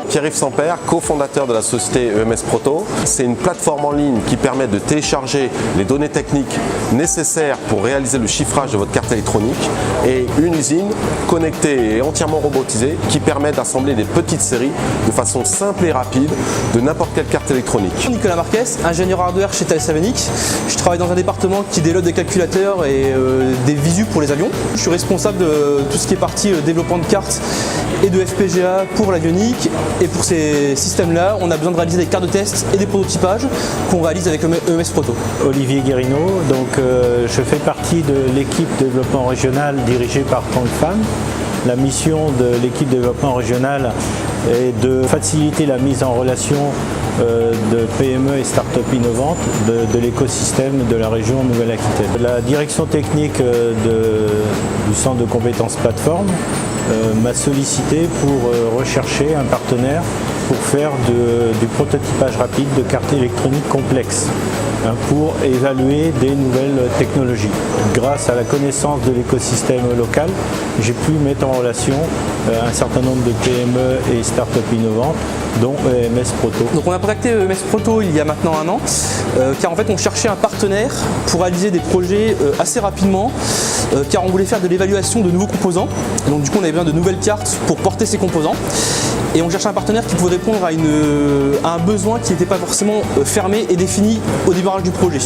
Pierre-Yves Samper, cofondateur de la société EMS Proto. C'est une plateforme en ligne qui permet de télécharger les données techniques nécessaires pour réaliser le chiffrage de votre carte électronique et une usine connectée et entièrement robotisée qui permet d'assembler des petites séries de façon simple et rapide de n'importe quelle carte électronique. Nicolas Marquez, ingénieur hardware chez Thales Avionics. Je travaille dans un département qui développe des calculateurs et des visus pour les avions. Je suis responsable de tout ce qui est partie développement de cartes et de FPGA pour l'avionique. Et pour ces systèmes-là, on a besoin de réaliser des cartes de test et des prototypages qu'on réalise avec EMS Proto. Olivier Guérino, je fais partie de l'équipe développement régional dirigée par Franck Pham. La mission de l'équipe développement régional est de faciliter la mise en relation de PME et start-up innovantes de l'écosystème de la région Nouvelle-Aquitaine. La direction technique du centre de compétences plateforme m'a sollicité pour rechercher un partenaire pour faire du prototypage rapide de cartes électroniques complexes, pour évaluer des nouvelles technologies. Grâce à la connaissance de l'écosystème local, j'ai pu mettre en relation un certain nombre de PME et start-up innovantes, dont EMS Proto. Donc on a contacté EMS Proto il y a maintenant un an, car en fait on cherchait un partenaire pour réaliser des projets assez rapidement, car on voulait faire de l'évaluation de nouveaux composants. Et donc du coup on avait besoin de nouvelles cartes pour porter ces composants. Et on cherchait un partenaire qui pouvait répondre à un besoin qui n'était pas forcément fermé et défini au démarrage du projet.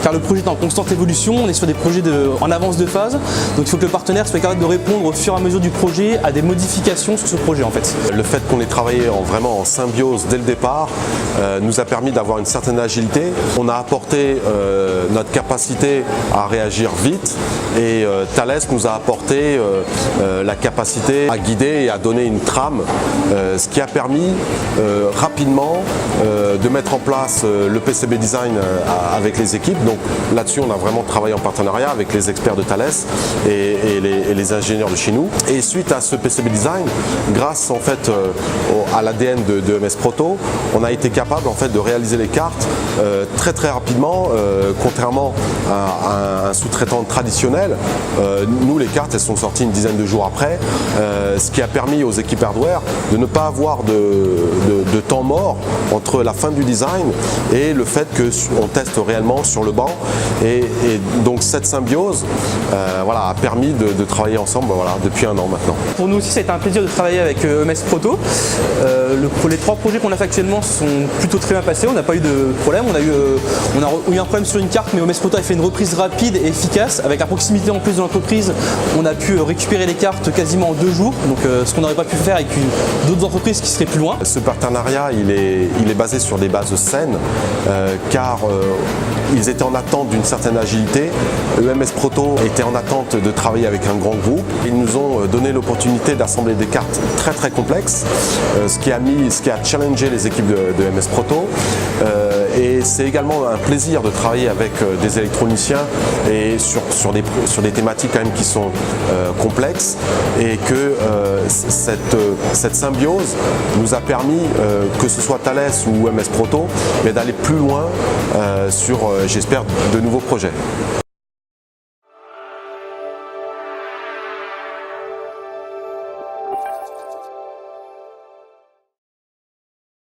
Car le projet est en constante évolution, on est sur des projets en avance de phase, donc il faut que le partenaire soit capable de répondre au fur et à mesure du projet à des modifications sur ce projet en fait. Le fait qu'on ait travaillé vraiment en symbiose dès le départ nous a permis d'avoir une certaine agilité. On a apporté notre capacité à réagir vite et Thales nous a apporté la capacité à guider et à donner une trame, ce qui a permis rapidement de mettre en place le PCB design avec les équipes. Donc là-dessus on a vraiment travaillé en partenariat avec les experts de Thales et les ingénieurs de chez nous. Et suite à ce PCB design, grâce en fait à l'ADN de EMS Proto, on a été capable en fait de réaliser les cartes très rapidement, contrairement à un sous-traitant traditionnel. Nous les cartes elles sont sorties une dizaine de jours après, ce qui a permis aux équipes hardware de ne pas avoir de temps mort entre la fin du design et le fait qu'on teste réellement sur le banc. Et donc cette symbiose a permis de travailler ensemble depuis un an maintenant. Pour nous aussi ça a été un plaisir de travailler avec EMS Proto. Les 3 projets qu'on a fait actuellement sont plutôt très bien passés, on n'a pas eu de problème. On a eu un problème sur une carte, mais EMS Proto a fait une reprise rapide et efficace. Avec la proximité en plus de l'entreprise, on a pu récupérer les cartes quasiment en 2 jours, donc ce qu'on n'aurait pas pu faire avec d'autres entreprises qui seraient plus loin. Ce partenariat il est basé sur des bases saines, car ils étaient en attente d'une certaine agilité. EMS Proto était en attente de travailler avec un grand groupe. Ils nous ont donné l'opportunité d'assembler des cartes très complexes, ce qui a challengé les équipes de EMS Proto. Et c'est également un plaisir de travailler avec des électroniciens et sur des thématiques quand même qui sont complexes, et que cette symbiose nous a permis, que ce soit Thales ou EMS Proto, d'aller plus loin sur, j'espère, de nouveaux projets.